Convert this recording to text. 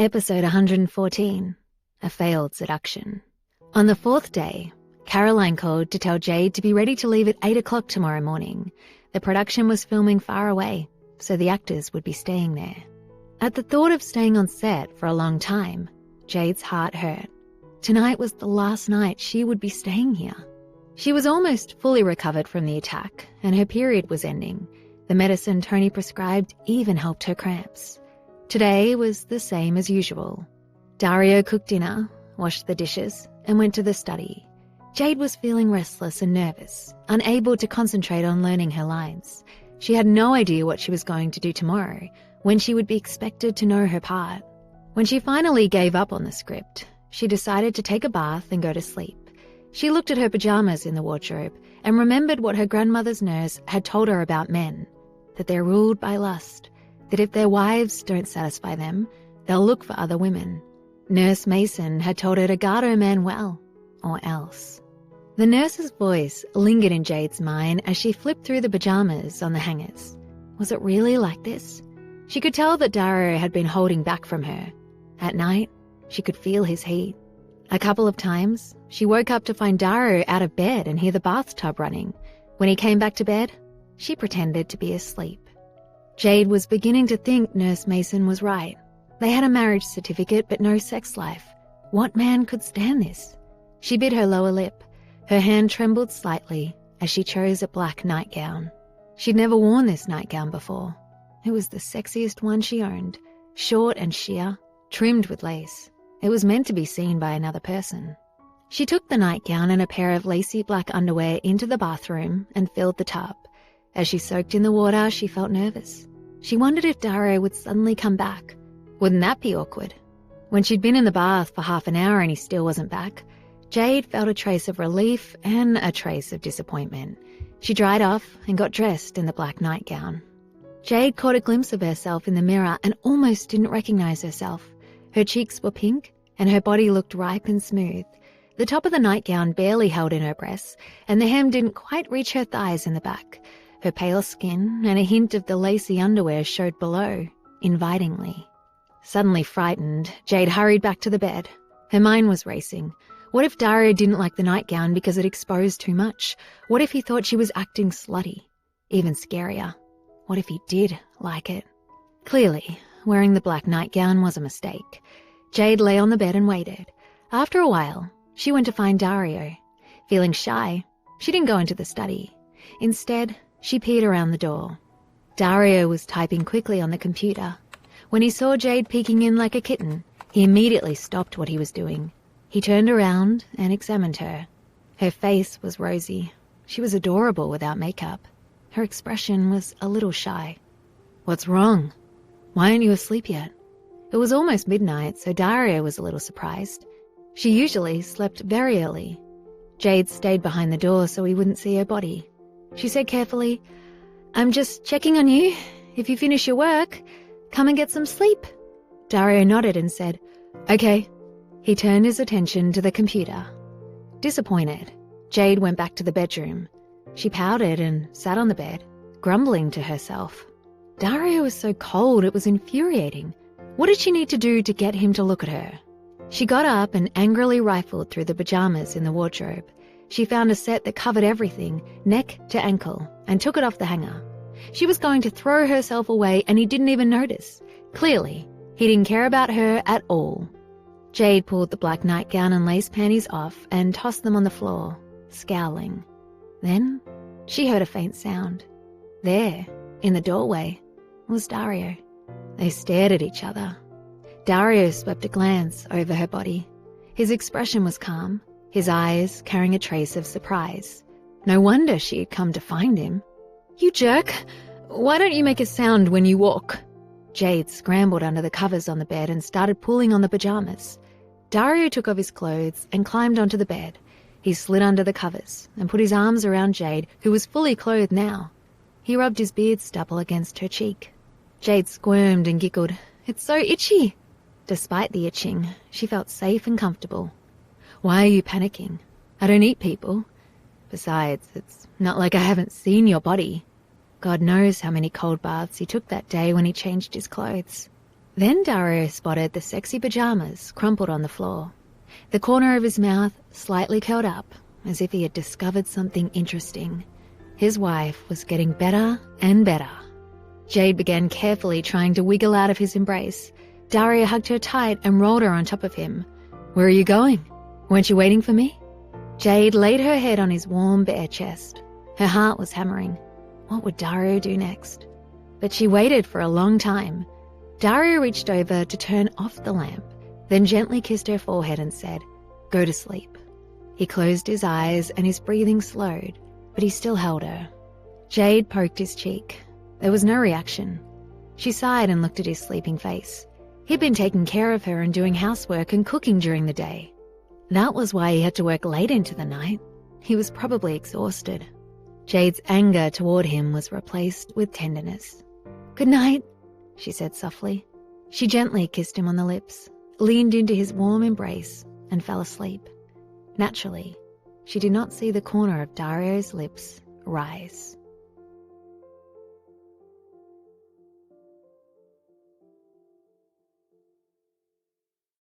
Episode 114, A Failed Seduction. On the fourth day, Caroline called to tell Jade to be ready to leave at 8 o'clock tomorrow morning. The production was filming far away, so the actors would be staying there. At the thought of staying on set for a long time, Jade's heart hurt. Tonight was the last night she would be staying here. She was almost fully recovered from the attack, and her period was ending. The medicine Tony prescribed even helped her cramps. Today was the same as usual. Dario cooked dinner, washed the dishes, and went to the study. Jade was feeling restless and nervous, unable to concentrate on learning her lines. She had no idea what she was going to do tomorrow, when she would be expected to know her part. When she finally gave up on the script, she decided to take a bath and go to sleep. She looked at her pajamas in the wardrobe and remembered what her grandmother's nurse had told her about men, that they're ruled by lust, that if their wives don't satisfy them, they'll look for other women. Nurse Mason had told her to guard her man well, or else. The nurse's voice lingered in Jade's mind as she flipped through the pajamas on the hangers. Was it really like this? She could tell that Dario had been holding back from her. At night, she could feel his heat. A couple of times, she woke up to find Dario out of bed and hear the bathtub running. When he came back to bed, she pretended to be asleep. Jade was beginning to think Nurse Mason was right. They had a marriage certificate but no sex life. What man could stand this? She bit her lower lip. Her hand trembled slightly as she chose a black nightgown. She'd never worn this nightgown before. It was the sexiest one she owned, short and sheer, trimmed with lace. It was meant to be seen by another person. She took the nightgown and a pair of lacy black underwear into the bathroom and filled the tub. As she soaked in the water, she felt nervous. She wondered if Dario would suddenly come back. Wouldn't that be awkward? When she'd been in the bath for half an hour and he still wasn't back, Jade felt a trace of relief and a trace of disappointment. She dried off and got dressed in the black nightgown. Jade caught a glimpse of herself in the mirror and almost didn't recognize herself. Her cheeks were pink and her body looked ripe and smooth. The top of the nightgown barely held in her breasts and the hem didn't quite reach her thighs in the back. Her pale skin and a hint of the lacy underwear showed below, invitingly. Suddenly frightened, Jade hurried back to the bed. Her mind was racing. What if Dario didn't like the nightgown because it exposed too much? What if he thought she was acting slutty? Even scarier, what if he did like it? Clearly, wearing the black nightgown was a mistake. Jade lay on the bed and waited. After a while, she went to find Dario. Feeling shy, she didn't go into the study. Instead, she peered around the door. Dario was typing quickly on the computer. When he saw Jade peeking in like a kitten, he immediately stopped what he was doing. He turned around and examined her. Her face was rosy. She was adorable without makeup. Her expression was a little shy. "What's wrong? Why aren't you asleep yet?" It was almost midnight, so Dario was a little surprised. She usually slept very early. Jade stayed behind the door so he wouldn't see her body. She said carefully, "I'm just checking on you. If you finish your work, come and get some sleep." Dario nodded and said, "Okay." He turned his attention to the computer. Disappointed, Jade went back to the bedroom. She pouted and sat on the bed, grumbling to herself. Dario was so cold it was infuriating. What did she need to do to get him to look at her? She got up and angrily rifled through the pajamas in the wardrobe. She found a set that covered everything, neck to ankle, and took it off the hanger. She was going to throw herself away and he didn't even notice. Clearly, he didn't care about her at all. Jade pulled the black nightgown and lace panties off and tossed them on the floor, scowling. Then she heard a faint sound. There, in the doorway, was Dario. They stared at each other. Dario swept a glance over her body. His expression was calm, his eyes carrying a trace of surprise. No wonder she had come to find him. "You jerk! Why don't you make a sound when you walk?" Jade scrambled under the covers on the bed and started pulling on the pajamas. Dario took off his clothes and climbed onto the bed. He slid under the covers and put his arms around Jade, who was fully clothed now. He rubbed his beard stubble against her cheek. Jade squirmed and giggled. "It's so itchy." Despite the itching, she felt safe and comfortable. "Why are you panicking? I don't eat people. Besides, it's not like I haven't seen your body." God knows how many cold baths he took that day when he changed his clothes. Then Dario spotted the sexy pajamas crumpled on the floor, the corner of his mouth slightly curled up, as if he had discovered something interesting. His wife was getting better and better. Jade began carefully trying to wiggle out of his embrace. Dario hugged her tight and rolled her on top of him. "Where are you going? Weren't you waiting for me?" Jade laid her head on his warm, bare chest. Her heart was hammering. What would Dario do next? But she waited for a long time. Dario reached over to turn off the lamp, then gently kissed her forehead and said, "Go to sleep." He closed his eyes and his breathing slowed, but he still held her. Jade poked his cheek. There was no reaction. She sighed and looked at his sleeping face. He'd been taking care of her and doing housework and cooking during the day. That was why he had to work late into the night. He was probably exhausted. Jade's anger toward him was replaced with tenderness. "Good night," she said softly. She gently kissed him on the lips, leaned into his warm embrace, and fell asleep. Naturally, she did not see the corner of Dario's lips rise.